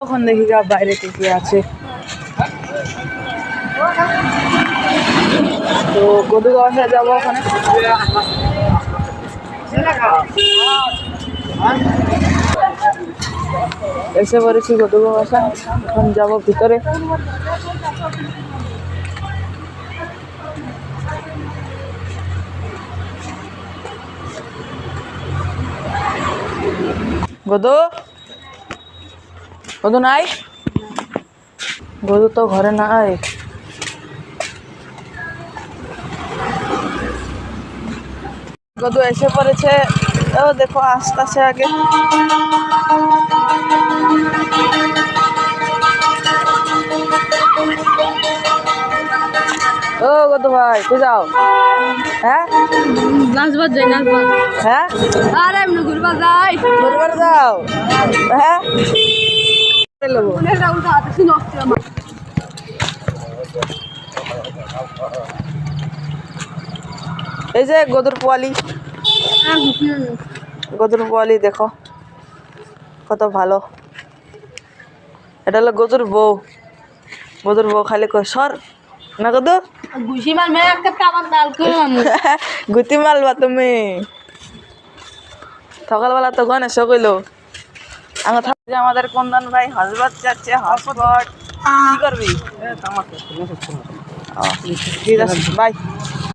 তখন দেখি গা বাইরে কে কি আছে। তো গদু বাসায় যাবো ওখানে। এসে পড়েছি গদু বাসা, এখন যাবো ভিতরে। গদু গদু নাই, গদু তো ঘরে নাই। গদু এসে পড়েছে, ও দেখো আসতেছে আগে। ও গদু ভাই কই যাও? হ্যাঁ নাচবার যাই নাচবার। হ্যাঁ আরে এমনি ঘুরবার যাই। ঘুরবার যাও? হ্যাঁ নেবো। এই যে গদুর পোয়ালি, গদুর পোয়ালি দেখো কত ভালো। এটা হলো গদুর বউ। গদুর বউ খালি কই সর না গদু। ঘুষি মার মেয়ে একটা কামান ডাল করলাম। গুতি মারবা তুমি। সকালবেলা তো গণেশ কইলো আমার থাকছে আমাদের কন্দন ভাই হসবাত যাচ্ছে। হসপট কি করবি? ঠিক আছে বাই।